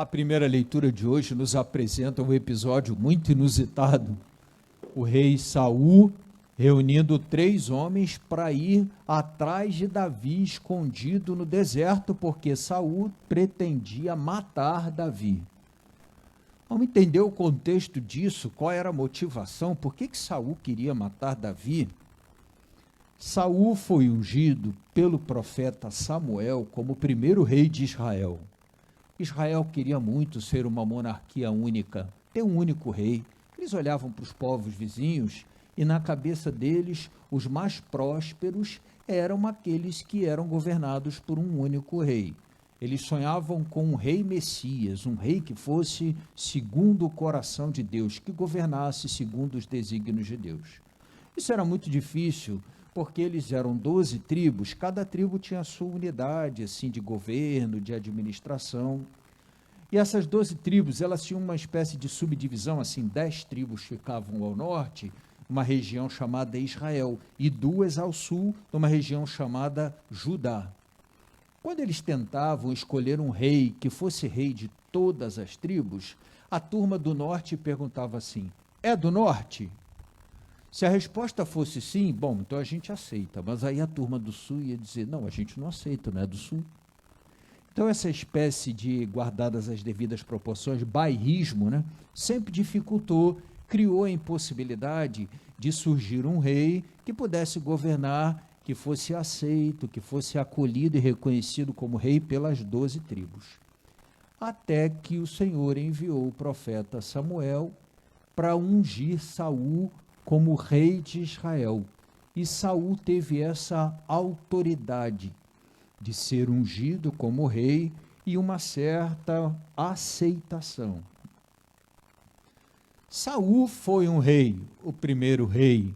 A primeira leitura de hoje nos apresenta um episódio muito inusitado. O rei Saul reunindo 3 homens para ir atrás de Davi escondido no deserto, porque Saul pretendia matar Davi. Vamos entender o contexto disso, qual era a motivação, por que Saul queria matar Davi? Saul foi ungido pelo profeta Samuel como o primeiro rei de Israel. Israel queria muito ser uma monarquia única, ter um único rei. Eles olhavam para os povos vizinhos e na cabeça deles os mais prósperos eram aqueles que eram governados por um único rei. Eles sonhavam com um rei Messias, um rei que fosse segundo o coração de Deus, que governasse segundo os desígnios de Deus. Isso era muito difícil, porque eles eram 12 tribos, cada tribo tinha a sua unidade assim, de governo, de administração. E essas 12 tribos, elas tinham uma espécie de subdivisão, assim, 10 tribos ficavam ao norte, uma região chamada Israel, e 2 ao sul, numa região chamada Judá. Quando eles tentavam escolher um rei que fosse rei de todas as tribos, a turma do norte perguntava assim: é do norte? Se a resposta fosse sim, bom, então a gente aceita, mas aí a turma do sul ia dizer: não, a gente não aceita, não é do sul. Então essa espécie de, guardadas as devidas proporções, bairrismo, né, sempre dificultou, criou a impossibilidade de surgir um rei que pudesse governar, que fosse aceito, que fosse acolhido e reconhecido como rei pelas 12 tribos. Até que o Senhor enviou o profeta Samuel para ungir Saul como rei de Israel. E Saul teve essa autoridade de ser ungido como rei e uma certa aceitação. Saul foi um rei, o primeiro rei,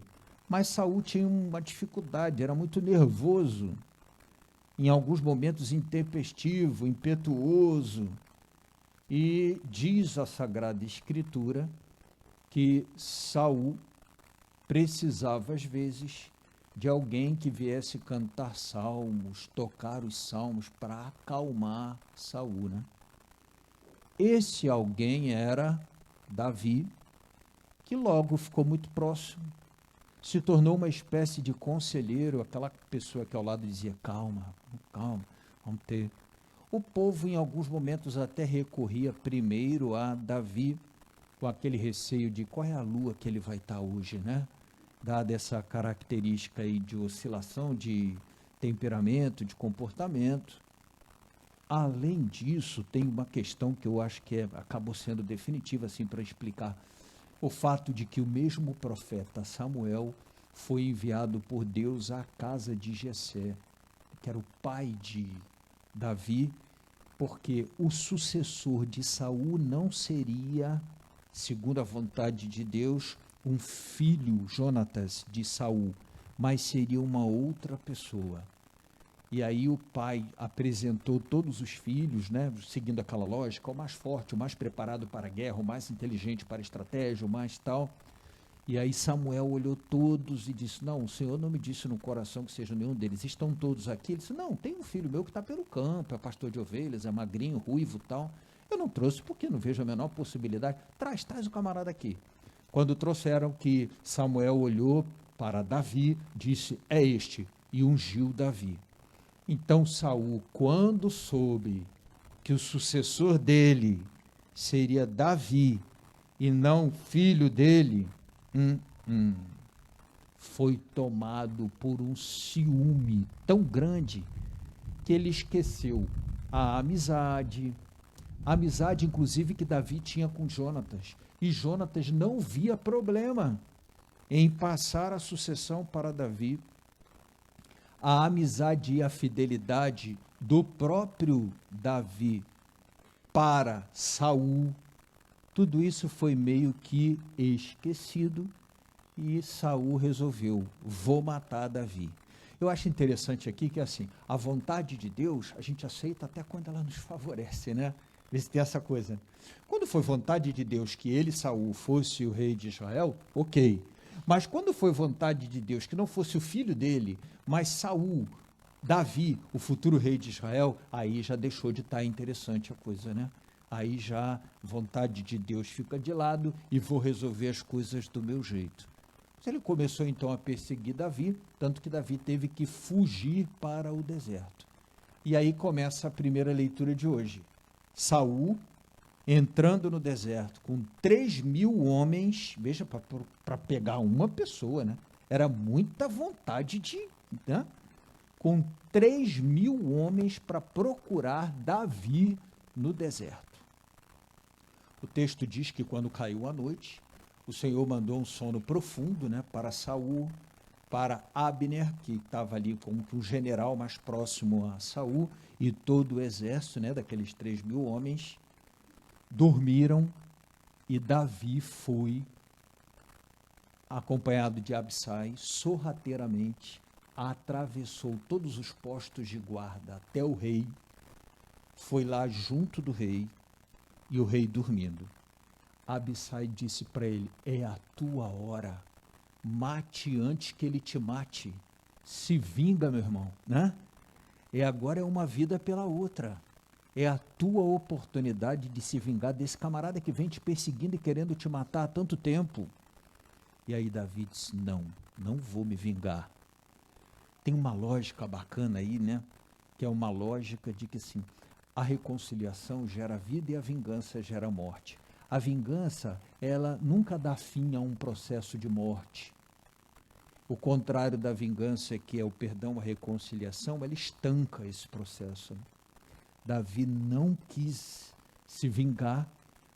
mas Saul tinha uma dificuldade, era muito nervoso, em alguns momentos intempestivo, impetuoso, e diz a Sagrada Escritura que Saul precisava, às vezes, de alguém que viesse cantar salmos, tocar os salmos para acalmar Saul, né? Esse alguém era Davi, que logo ficou muito próximo, se tornou uma espécie de conselheiro, aquela pessoa que ao lado dizia: calma, calma, vamos ter. O povo, em alguns momentos, até recorria primeiro a Davi, com aquele receio de qual é a lua que ele vai estar hoje, né? Dada essa característica aí de oscilação de temperamento, de comportamento. Além disso, tem uma questão que eu acho que acabou sendo definitiva assim, para explicar o fato de que o mesmo profeta Samuel foi enviado por Deus à casa de Jessé, que era o pai de Davi, porque o sucessor de Saul não seria, segundo a vontade de Deus, um filho, Jonatas, de Saul, mas seria uma outra pessoa. E aí o pai apresentou todos os filhos, né, seguindo aquela lógica, o mais forte, o mais preparado para a guerra, o mais inteligente para a estratégia, o mais tal. E aí Samuel olhou todos e disse: não, o Senhor não me disse no coração que seja nenhum deles, estão todos aqui? Ele disse: não, tem um filho meu que está pelo campo, é pastor de ovelhas, é magrinho, ruivo e tal. Eu não trouxe porque não vejo a menor possibilidade. Traz o camarada aqui. Quando trouxeram, que Samuel olhou para Davi, disse: é este, e ungiu Davi. Então Saul, quando soube que o sucessor dele seria Davi e não filho dele, foi tomado por um ciúme tão grande que ele esqueceu a amizade inclusive que Davi tinha com Jonatas, e Jonatas não via problema em passar a sucessão para Davi. A amizade e a fidelidade do próprio Davi para Saul, tudo isso foi meio que esquecido e Saul resolveu: vou matar Davi. Eu acho interessante aqui que, assim, a vontade de Deus a gente aceita até quando ela nos favorece, né? Vê se tem essa coisa. Quando foi vontade de Deus que ele, Saul, fosse o rei de Israel, ok. Mas quando foi vontade de Deus que não fosse o filho dele, mas Saul, Davi, o futuro rei de Israel, aí já deixou de estar interessante a coisa, né? aí já a vontade de Deus fica de lado e vou resolver as coisas do meu jeito. Ele começou então a perseguir Davi, tanto que Davi teve que fugir para o deserto. E aí começa a primeira leitura de hoje. Saul entrando no deserto com 3.000 homens, veja, para pegar uma pessoa, né? Era muita vontade de, né? Com 3.000 homens para procurar Davi no deserto. O texto diz que quando caiu a noite, o Senhor mandou um sono profundo, né, para Saul, para Abner, que estava ali como que um general mais próximo a Saul, e todo o exército, né, daqueles 3.000 homens, dormiram, e Davi foi, acompanhado de Absai, sorrateiramente, atravessou todos os postos de guarda até o rei, foi lá junto do rei, e o rei dormindo. Absai disse para ele: é a tua hora, mate antes que ele te mate, se vinga, meu irmão, né? Agora é uma vida pela outra, é a tua oportunidade de se vingar desse camarada que vem te perseguindo e querendo te matar há tanto tempo. E aí Davi disse: não vou me vingar. Tem uma lógica bacana aí, né? Que é uma lógica de que assim, a reconciliação gera vida e a vingança gera morte. A vingança, ela nunca dá fim a um processo de morte. O contrário da vingança, que é o perdão, a reconciliação, ela estanca esse processo. Davi não quis se vingar,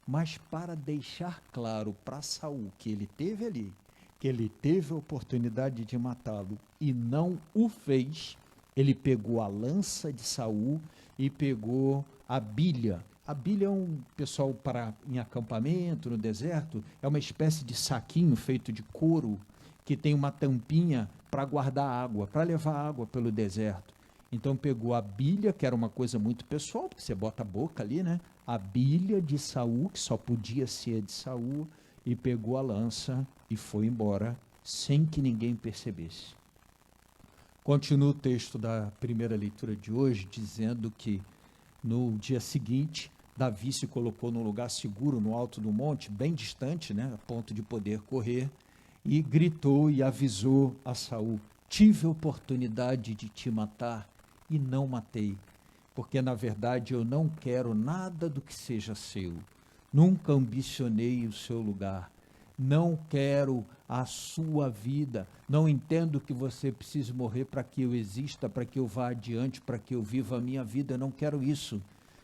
mas para deixar claro para Saul que ele teve ali, que ele teve a oportunidade de matá-lo e não o fez, ele pegou a lança de Saul e pegou a bilha. A bilha é um pessoal em acampamento, no deserto, é uma espécie de saquinho feito de couro, que tem uma tampinha para guardar água, para levar água pelo deserto. Então pegou a bilha, que era uma coisa muito pessoal, porque você bota a boca ali, né? A bilha de Saul, que só podia ser de Saul, e pegou a lança e foi embora, sem que ninguém percebesse. Continua o texto da primeira leitura de hoje, dizendo que no dia seguinte, Davi se colocou num lugar seguro no alto do monte, bem distante, né, a ponto de poder correr, e gritou e avisou a Saul: tive a oportunidade de te matar e não matei, porque na verdade eu não quero nada do que seja seu. Nunca ambicionei o seu lugar. Não quero a sua vida. Não entendo que você precise morrer para que eu exista, para que eu vá adiante, para que eu viva a minha vida. Eu não quero isso.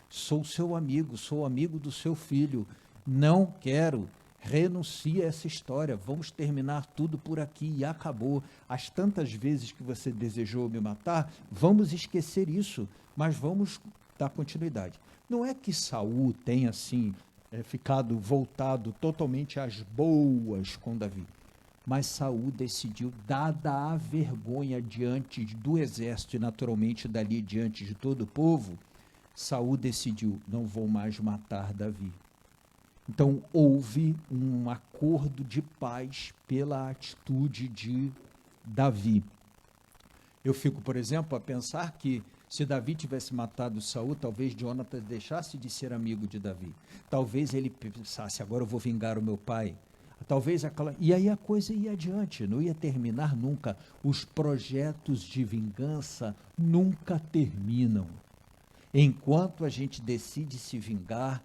Sou seu amigo, sou amigo do seu filho. Não quero. Renuncie a essa história. Vamos terminar tudo por aqui e acabou. As tantas vezes que você desejou me matar, vamos esquecer isso, mas vamos dar continuidade. Não é que Saul tenha assim ficado voltado totalmente às boas com Davi, mas Saul decidiu, dada a vergonha diante do exército e naturalmente dali diante de todo o povo, Saul decidiu: não vou mais matar Davi. Então houve um acordo de paz pela atitude de Davi. Eu fico, por exemplo, a pensar que se Davi tivesse matado Saul, talvez Jonatas deixasse de ser amigo de Davi. Talvez ele pensasse: agora eu vou vingar o meu pai. Talvez aquela... E aí a coisa ia adiante, não ia terminar nunca. Os projetos de vingança nunca terminam. Enquanto a gente decide se vingar,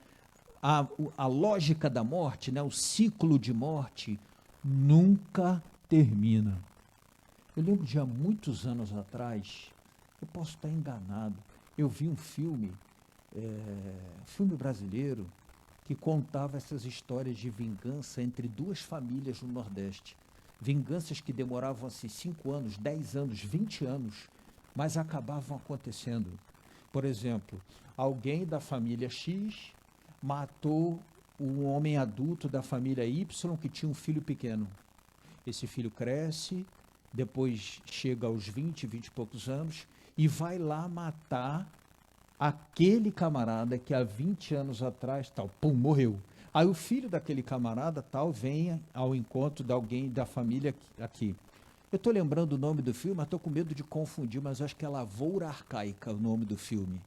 a lógica da morte, né, o ciclo de morte, nunca termina. Eu lembro de há muitos anos atrás, eu posso estar enganado, eu vi um filme brasileiro, que contava essas histórias de vingança entre duas famílias no Nordeste. Vinganças que demoravam assim 5 anos, 10 anos, 20 anos, mas acabavam acontecendo. Por exemplo, alguém da família X matou um homem adulto da família Y que tinha um filho pequeno. Esse filho cresce, depois chega aos 20 e poucos anos e vai lá matar aquele camarada que há 20 anos atrás, tal, pum, morreu. Aí o filho daquele camarada, tal, vem ao encontro de alguém da família aqui. Eu estou lembrando o nome do filme, mas estou com medo de confundir, mas acho que é Lavoura Arcaica o nome do filme,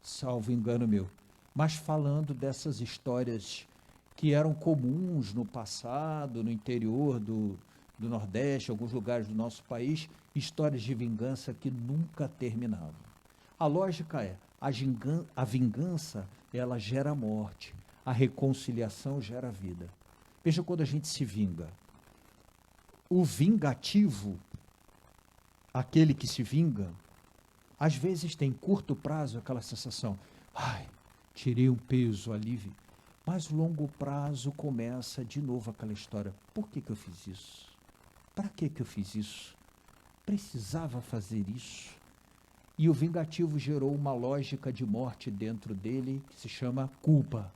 salvo engano meu. mas falando dessas histórias que eram comuns no passado, no interior do Nordeste, alguns lugares do nosso país, histórias de vingança que nunca terminavam. A lógica é, a vingança, ela gera morte, a reconciliação gera vida. Veja quando a gente se vinga. O vingativo, aquele que se vinga, às vezes tem curto prazo aquela sensação, ai, tirei um peso, alívio, mas longo prazo começa de novo aquela história, por que eu fiz isso? Para que eu fiz isso? Precisava fazer isso? E o vingativo gerou uma lógica de morte dentro dele que se chama culpa.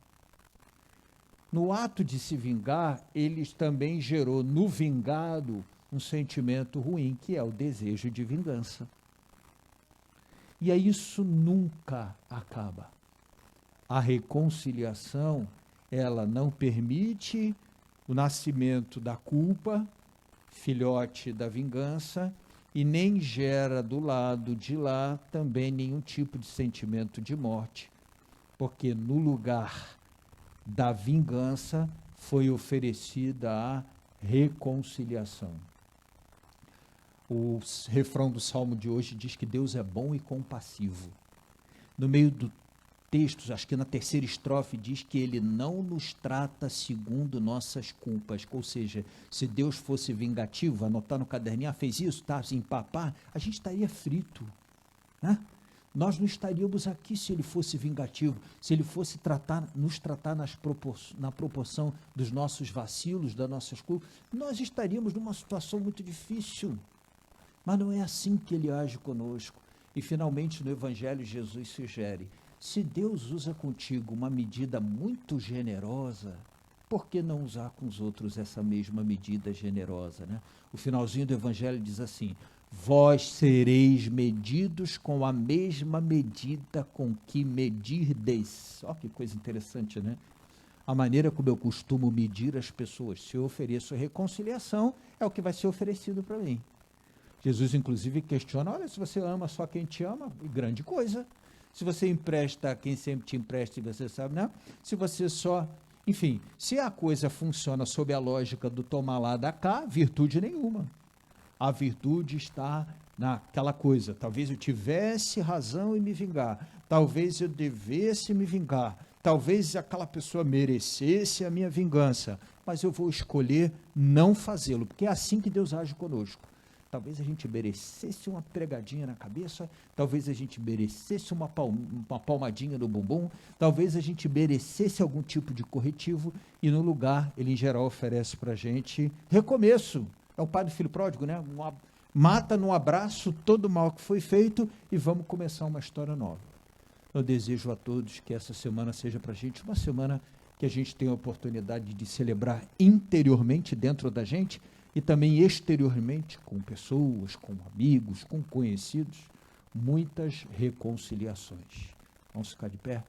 No ato de se vingar, ele também gerou no vingado um sentimento ruim, que é o desejo de vingança. E aí isso nunca acaba. A reconciliação, ela não permite o nascimento da culpa, filhote da vingança, e nem gera do lado de lá também nenhum tipo de sentimento de morte, porque no lugar da vingança foi oferecida a reconciliação. O refrão do Salmo de hoje diz que Deus é bom e compassivo. No meio do texto, acho que na terceira estrofe, diz que ele não nos trata segundo nossas culpas. Ou seja, se Deus fosse vingativo, anotar no caderninho, fez isso, tá, assim, papá, a gente estaria frito, né? Nós não estaríamos aqui se ele fosse vingativo, se ele fosse nos tratar na proporção dos nossos vacilos, das nossas culpas, nós estaríamos numa situação muito difícil. Mas não é assim que ele age conosco. E finalmente no Evangelho Jesus sugere, se Deus usa contigo uma medida muito generosa, por que não usar com os outros essa mesma medida generosa, né? O finalzinho do Evangelho diz assim, vós sereis medidos com a mesma medida com que medirdes. Olha que coisa interessante, né? A maneira como eu costumo medir as pessoas, se eu ofereço reconciliação, é o que vai ser oferecido para mim. Jesus, inclusive, questiona, olha, se você ama só quem te ama, grande coisa. Se você empresta a quem sempre te empresta e você sabe, né? Se você só... Enfim, se a coisa funciona sob a lógica do tomar lá, dá cá, virtude nenhuma. A virtude está naquela coisa, talvez eu tivesse razão em me vingar, talvez eu devesse me vingar, talvez aquela pessoa merecesse a minha vingança, mas eu vou escolher não fazê-lo, porque é assim que Deus age conosco. Talvez a gente merecesse uma pregadinha na cabeça, talvez a gente merecesse uma palmadinha no bumbum, talvez a gente merecesse algum tipo de corretivo, e no lugar, ele em geral oferece para a gente recomeço. É o pai do filho pródigo, né? Mata num abraço todo o mal que foi feito e vamos começar uma história nova. Eu desejo a todos que essa semana seja para a gente uma semana que a gente tenha a oportunidade de celebrar interiormente dentro da gente e também exteriormente com pessoas, com amigos, com conhecidos, muitas reconciliações. Vamos ficar de pé?